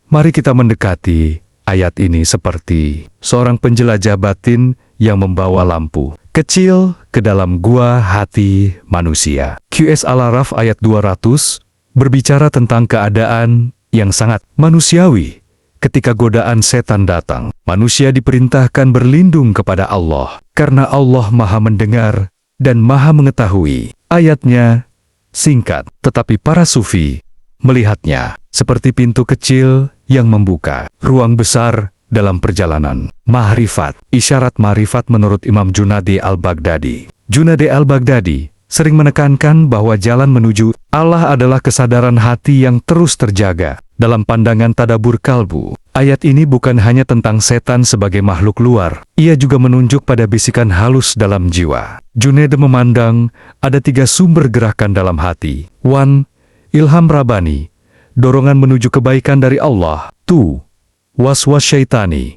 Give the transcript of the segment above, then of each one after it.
Mari kita mendekati ayat ini seperti seorang penjelajah batin yang membawa lampu kecil ke dalam gua hati manusia. QS Al-Araf ayat 200 berbicara tentang keadaan yang sangat manusiawi. Ketika godaan setan datang, manusia diperintahkan berlindung kepada Allah, karena Allah Maha Mendengar dan Maha Mengetahui. Ayatnya singkat, tetapi para sufi melihatnya seperti pintu kecil yang membuka ruang besar dalam perjalanan ma'rifat. Isyarat ma'rifat menurut Imam Junadi Al-Baghdadi. Junadi Al-Baghdadi sering menekankan bahwa jalan menuju Allah adalah kesadaran hati yang terus terjaga. Dalam pandangan tadabur kalbu, ayat ini bukan hanya tentang setan sebagai makhluk luar, ia juga menunjuk pada bisikan halus dalam jiwa. Junaid memandang ada 3 sumber gerakan dalam hati. 1. Ilham Rabbani, dorongan menuju kebaikan dari Allah. 2. Waswas syaitani,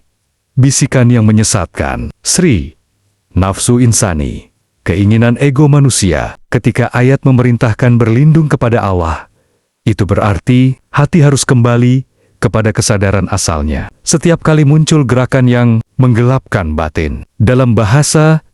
bisikan yang menyesatkan. 3. Nafsu insani, keinginan ego manusia. Ketika ayat memerintahkan berlindung kepada Allah, itu berarti hati harus kembali kepada kesadaran asalnya. Setiap kali muncul gerakan yang menggelapkan batin, dalam bahasa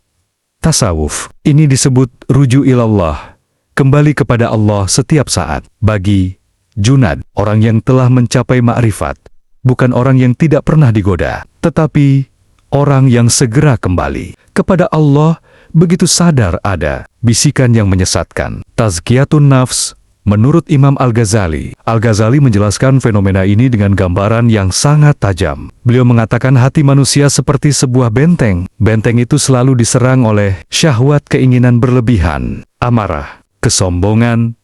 tasawuf, ini disebut ruju ilallah, kembali kepada Allah setiap saat. Bagi Junad, orang yang telah mencapai ma'rifat, bukan orang yang tidak pernah digoda, tetapi orang yang segera kembali kepada Allah begitu sadar ada bisikan yang menyesatkan. Tazkiyatun nafs menurut Imam Al-Ghazali. Al-Ghazali menjelaskan fenomena ini dengan gambaran yang sangat tajam. Beliau mengatakan hati manusia seperti sebuah benteng. Benteng itu selalu diserang oleh syahwat, keinginan berlebihan, amarah, kesombongan,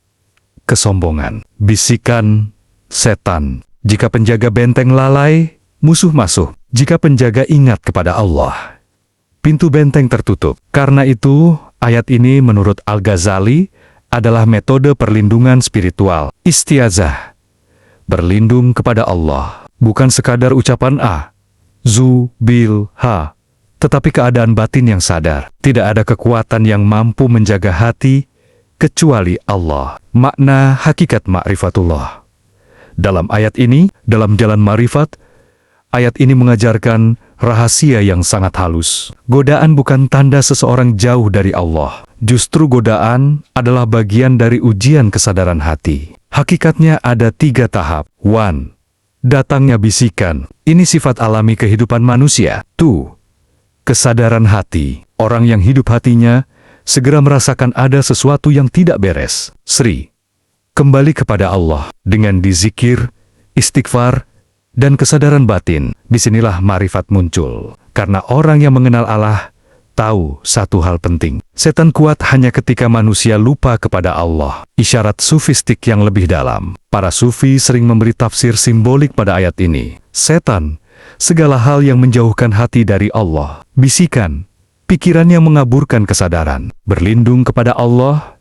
bisikan setan. Jika penjaga benteng lalai, musuh masuk. Jika penjaga ingat kepada Allah, pintu benteng tertutup. Karena itu, ayat ini menurut Al-Ghazali adalah metode perlindungan spiritual. Istiazah, berlindung kepada Allah, bukan sekadar ucapan zu, bil, ha, tetapi keadaan batin yang sadar. Tidak ada kekuatan yang mampu menjaga hati kecuali Allah. Makna hakikat ma'rifatullah. Dalam ayat ini, dalam jalan ma'rifat, ayat ini mengajarkan rahasia yang sangat halus. Godaan bukan tanda seseorang jauh dari Allah. Justru godaan adalah bagian dari ujian kesadaran hati. Hakikatnya ada 3 tahap. 1. Datangnya bisikan. Ini sifat alami kehidupan manusia. 2. Kesadaran hati. Orang yang hidup hatinya segera merasakan ada sesuatu yang tidak beres. 3. Kembali kepada Allah dengan dizikir, istighfar, dan kesadaran batin. Disinilah ma'rifat muncul. Karena orang yang mengenal Allah tahu satu hal penting. Setan kuat hanya ketika manusia lupa kepada Allah. Isyarat sufistik yang lebih dalam. Para sufi sering memberi tafsir simbolik pada ayat ini. Setan, segala hal yang menjauhkan hati dari Allah. Bisikan, pikiran yang mengaburkan kesadaran. Berlindung kepada Allah,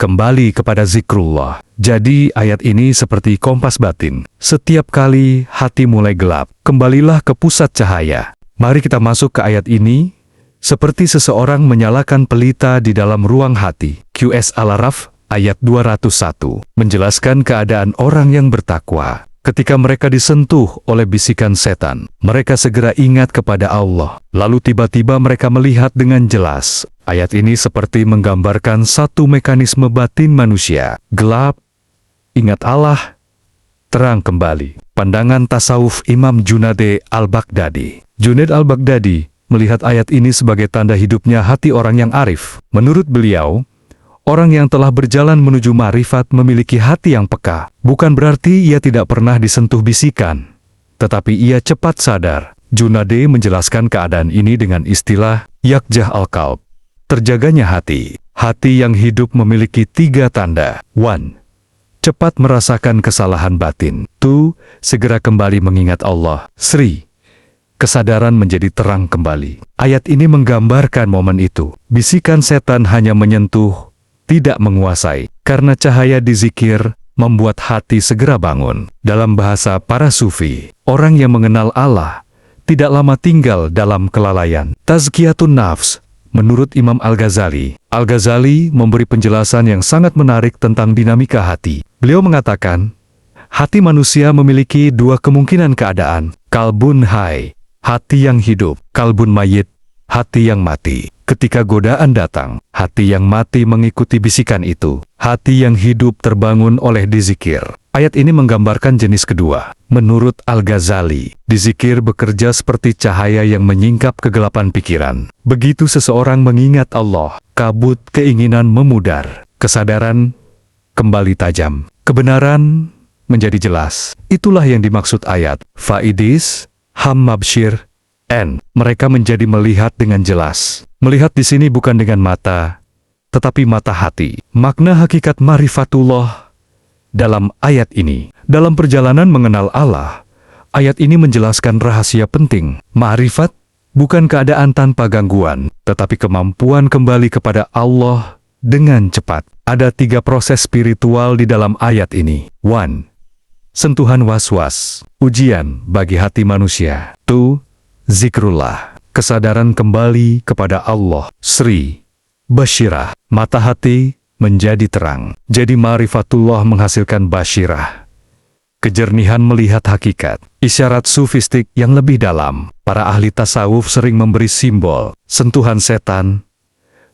kembali kepada zikrullah. Jadi ayat ini seperti kompas batin. Setiap kali hati mulai gelap, kembalilah ke pusat cahaya. Mari kita masuk ke ayat ini seperti seseorang menyalakan pelita di dalam ruang hati. QS Al-Araf ayat 201 menjelaskan keadaan orang yang bertakwa. Ketika mereka disentuh oleh bisikan setan, mereka segera ingat kepada Allah. Lalu tiba-tiba mereka melihat dengan jelas. Ayat ini seperti menggambarkan satu mekanisme batin manusia. Gelap, ingat Allah, terang kembali. Pandangan tasawuf Imam Junade Al-Baghdadi. Junaid Al-Baghdadi melihat ayat ini sebagai tanda hidupnya hati orang yang arif. Menurut beliau, orang yang telah berjalan menuju ma'rifat memiliki hati yang peka. Bukan berarti ia tidak pernah disentuh bisikan, tetapi ia cepat sadar. Junade menjelaskan keadaan ini dengan istilah yakjah al-qalb, terjaganya hati. Hati yang hidup memiliki 3 tanda. 1. Cepat merasakan kesalahan batin. 2. Segera kembali mengingat Allah. 3. Kesadaran menjadi terang kembali. Ayat ini menggambarkan momen itu. Bisikan setan hanya menyentuh, tidak menguasai. Karena cahaya dizikir membuat hati segera bangun. Dalam bahasa para sufi, orang yang mengenal Allah tidak lama tinggal dalam kelalaian. Tazkiyatun nafs menurut Imam Al-Ghazali. Al-Ghazali memberi penjelasan yang sangat menarik tentang dinamika hati. Beliau mengatakan, Hati manusia memiliki dua kemungkinan keadaan. Kalbun hai, hati yang hidup. Kalbun mayit, hati yang mati. Ketika godaan datang, hati yang mati mengikuti bisikan itu. Hati yang hidup terbangun oleh dizikir. Ayat ini menggambarkan jenis kedua. Menurut Al-Ghazali, dizikir bekerja seperti cahaya yang menyingkap kegelapan pikiran. Begitu seseorang mengingat Allah, kabut keinginan memudar. Kesadaran kembali tajam. Kebenaran menjadi jelas. Itulah yang dimaksud ayat. Faidis, Hammabshir, N. Mereka menjadi melihat dengan jelas. Melihat di sini bukan dengan mata, tetapi mata hati. Makna hakikat ma'rifatullah dalam ayat ini. Dalam perjalanan mengenal Allah, ayat ini menjelaskan rahasia penting. Ma'rifat bukan keadaan tanpa gangguan, tetapi kemampuan kembali kepada Allah dengan cepat. Ada 3 proses spiritual di dalam ayat ini. 1. Sentuhan was-was, ujian bagi hati manusia. 2. Zikrullah, kesadaran kembali kepada Allah. Sri, basyirah, mata hati menjadi terang. Jadi ma'rifatullah menghasilkan basyirah, kejernihan melihat hakikat. Isyarat sufistik yang lebih dalam. Para ahli tasawuf sering memberi simbol, sentuhan setan,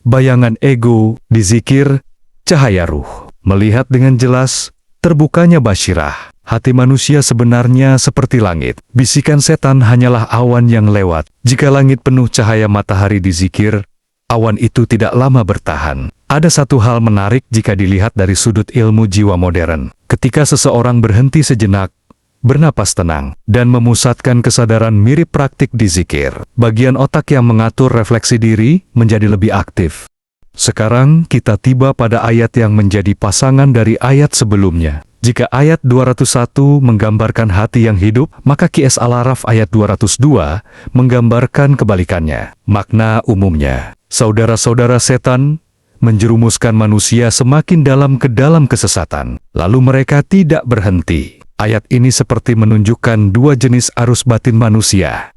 bayangan ego, dizikir, cahaya ruh. Melihat dengan jelas, terbukanya basyirah. Hati manusia sebenarnya seperti langit. Bisikan setan hanyalah awan yang lewat. Jika langit penuh cahaya matahari dizikir, awan itu tidak lama bertahan. Ada satu hal menarik jika dilihat dari sudut ilmu jiwa modern. Ketika seseorang berhenti sejenak, bernapas tenang, dan memusatkan kesadaran mirip praktik dizikir, bagian otak yang mengatur refleksi diri menjadi lebih aktif. Sekarang kita tiba pada ayat yang menjadi pasangan dari ayat sebelumnya. Jika ayat 201 menggambarkan hati yang hidup, maka Qs Al-Araf ayat 202 menggambarkan kebalikannya. Makna umumnya, saudara-saudara setan menjerumuskan manusia semakin dalam ke dalam kesesatan, lalu mereka tidak berhenti. Ayat ini seperti menunjukkan 2 jenis arus batin manusia.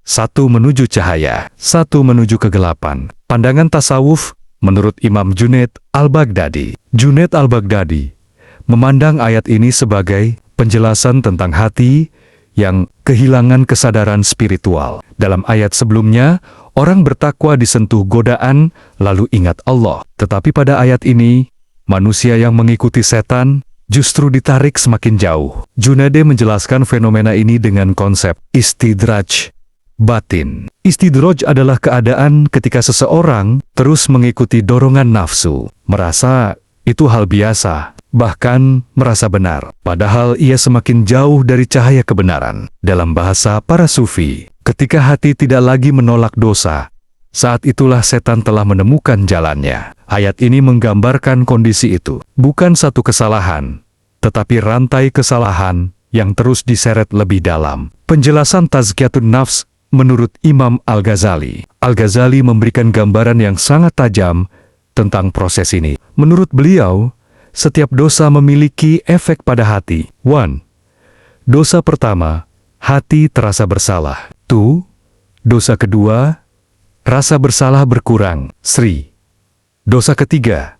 1 menuju cahaya, 1 menuju kegelapan. Pandangan tasawuf menurut Imam Junaid Al-Baghdadi. Junaid Al-Baghdadi memandang ayat ini sebagai penjelasan tentang hati yang kehilangan kesadaran spiritual. Dalam ayat sebelumnya, orang bertakwa disentuh godaan, lalu ingat Allah. Tetapi pada ayat ini, manusia yang mengikuti setan justru ditarik semakin jauh. Junaid menjelaskan fenomena ini dengan konsep istidraj batin. Istidraj adalah keadaan ketika seseorang terus mengikuti dorongan nafsu, merasa itu hal biasa, bahkan merasa benar, padahal ia semakin jauh dari cahaya kebenaran. Dalam bahasa para sufi, ketika hati tidak lagi menolak dosa, saat itulah setan telah menemukan jalannya. Ayat ini menggambarkan kondisi itu. Bukan satu kesalahan, tetapi rantai kesalahan yang terus diseret lebih dalam. Penjelasan Tazkiyatun Nafs menurut Imam Al-Ghazali. Al-Ghazali memberikan gambaran yang sangat tajam tentang proses ini. Menurut beliau, setiap dosa memiliki efek pada hati. 1. Dosa pertama, hati terasa bersalah. 2. Dosa kedua, rasa bersalah berkurang. 3. Dosa ketiga,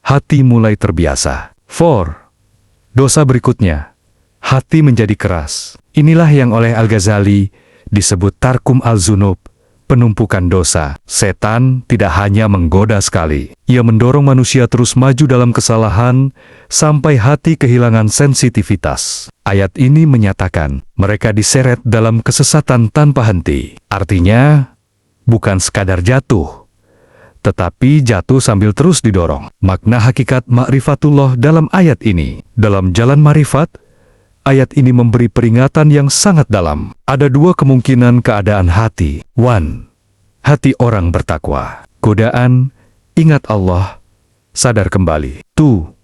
hati mulai terbiasa. 4. Dosa berikutnya, hati menjadi keras. Inilah yang oleh Al-Ghazali disebut tarkum al-zunub, penumpukan dosa. Setan tidak hanya menggoda sekali, ia mendorong manusia terus maju dalam kesalahan sampai hati kehilangan sensitivitas. Ayat ini menyatakan mereka diseret dalam kesesatan tanpa henti. Artinya, bukan sekadar jatuh, tetapi jatuh sambil terus didorong. Makna hakikat ma'rifatullah dalam ayat ini. Dalam jalan ma'rifat, ayat ini memberi peringatan yang sangat dalam. Ada 2 kemungkinan keadaan hati. 1. Hati orang bertakwa. Godaan, ingat Allah, sadar kembali. 2.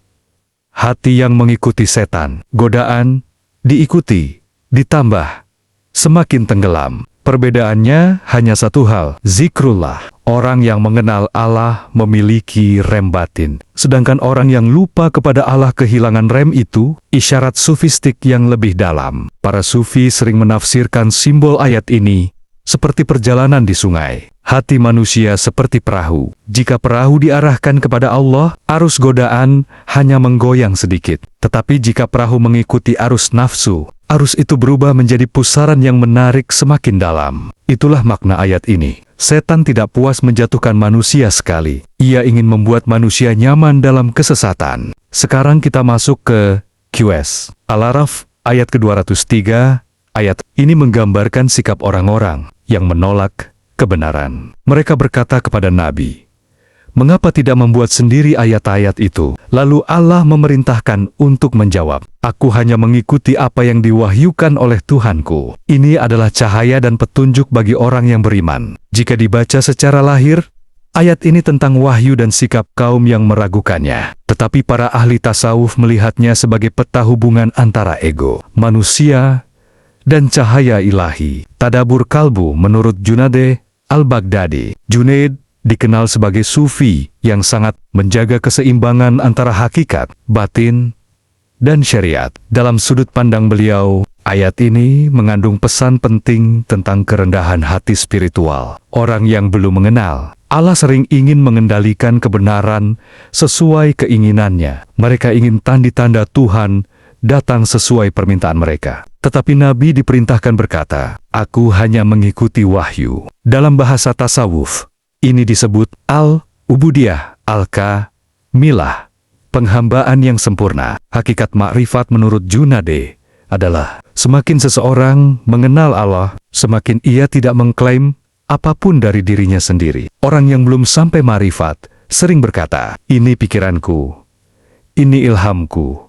Hati yang mengikuti setan. Godaan, diikuti, ditambah, semakin tenggelam. Perbedaannya hanya satu hal, zikrullah. Orang yang mengenal Allah memiliki rem batin, sedangkan orang yang lupa kepada Allah kehilangan rem itu, isyarat sufistik yang lebih dalam. Para sufi sering menafsirkan simbol ayat ini seperti perjalanan di sungai. Hati manusia seperti perahu. Jika perahu diarahkan kepada Allah, arus godaan hanya menggoyang sedikit. Tetapi jika perahu mengikuti arus nafsu, arus itu berubah menjadi pusaran yang menarik semakin dalam. Itulah makna ayat ini. Setan tidak puas menjatuhkan manusia sekali. Ia ingin membuat manusia nyaman dalam kesesatan. Sekarang kita masuk ke QS. Al-Araf ayat ke-203. Ayat ini menggambarkan sikap orang-orang yang menolak kebenaran. Mereka berkata kepada Nabi, "Mengapa tidak membuat sendiri ayat-ayat itu?" Lalu Allah memerintahkan untuk menjawab, "Aku hanya mengikuti apa yang diwahyukan oleh Tuhanku. Ini adalah cahaya dan petunjuk bagi orang yang beriman." Jika dibaca secara lahir, ayat ini tentang wahyu dan sikap kaum yang meragukannya. Tetapi para ahli tasawuf melihatnya sebagai peta hubungan antara ego, manusia, dan cahaya ilahi. Tadabur kalbu menurut Junaid Al-Baghdadi. Junaid dikenal sebagai sufi yang sangat menjaga keseimbangan antara hakikat, batin, dan syariat. Dalam sudut pandang beliau, ayat ini mengandung pesan penting tentang kerendahan hati spiritual. Orang yang belum mengenal Allah sering ingin mengendalikan kebenaran sesuai keinginannya. Mereka ingin tanda-tanda Tuhan datang sesuai permintaan mereka. Tetapi Nabi diperintahkan berkata, "Aku hanya mengikuti wahyu." Dalam bahasa tasawuf, ini disebut al-ubudiyah, al-kamilah, penghambaan yang sempurna. Hakikat makrifat menurut Junaid adalah, semakin seseorang mengenal Allah, semakin ia tidak mengklaim apapun dari dirinya sendiri. Orang yang belum sampai makrifat sering berkata, "Ini pikiranku, ini ilhamku,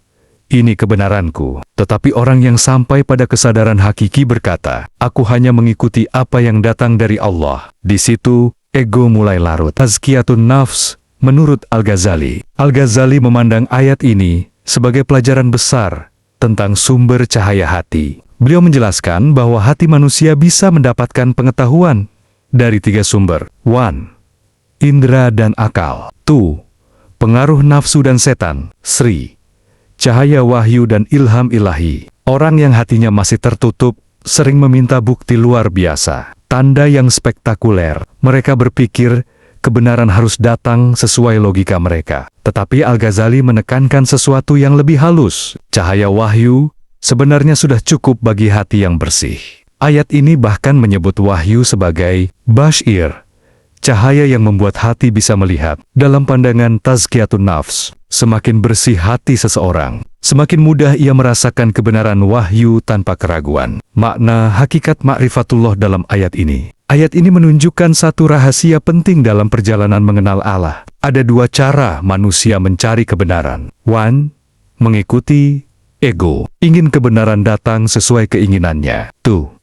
ini kebenaranku." Tetapi orang yang sampai pada kesadaran hakiki berkata, "Aku hanya mengikuti apa yang datang dari Allah." Di situ, ego mulai larut. Tazkiyatun Nafs menurut Al-Ghazali. Al-Ghazali memandang ayat ini sebagai pelajaran besar tentang sumber cahaya hati. Beliau menjelaskan bahwa hati manusia bisa mendapatkan pengetahuan dari 3 sumber. 1. Indra dan akal. 2. Pengaruh nafsu dan setan. 3. Cahaya wahyu dan ilham ilahi. Orang yang hatinya masih tertutup sering meminta bukti luar biasa, tanda yang spektakuler. Mereka berpikir kebenaran harus datang sesuai logika mereka. Tetapi Al-Ghazali menekankan sesuatu yang lebih halus. Cahaya wahyu sebenarnya sudah cukup bagi hati yang bersih. Ayat ini bahkan menyebut wahyu sebagai basyir, cahaya yang membuat hati bisa melihat. Dalam pandangan Tazkiyatun Nafs, semakin bersih hati seseorang, semakin mudah ia merasakan kebenaran wahyu tanpa keraguan. Makna hakikat ma'rifatullah dalam ayat ini. Ayat ini menunjukkan satu rahasia penting dalam perjalanan mengenal Allah. Ada 2 cara manusia mencari kebenaran. 1. Mengikuti ego, ingin kebenaran datang sesuai keinginannya. 2.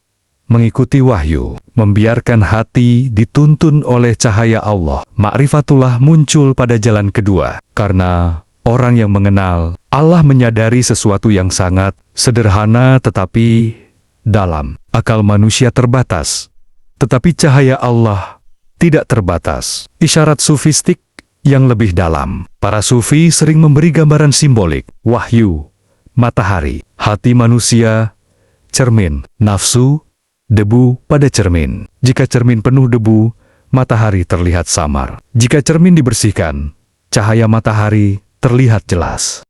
Mengikuti wahyu, membiarkan hati dituntun oleh cahaya Allah. Ma'rifatullah muncul pada jalan kedua, karena orang yang mengenal Allah menyadari sesuatu yang sangat sederhana tetapi dalam. Akal manusia terbatas, tetapi cahaya Allah tidak terbatas. Isyarat sufistik yang lebih dalam. Para sufi sering memberi gambaran simbolik. Wahyu, matahari. Hati manusia, cermin. Nafsu, debu pada cermin. Jika cermin penuh debu, matahari terlihat samar. Jika cermin dibersihkan, cahaya matahari terlihat jelas.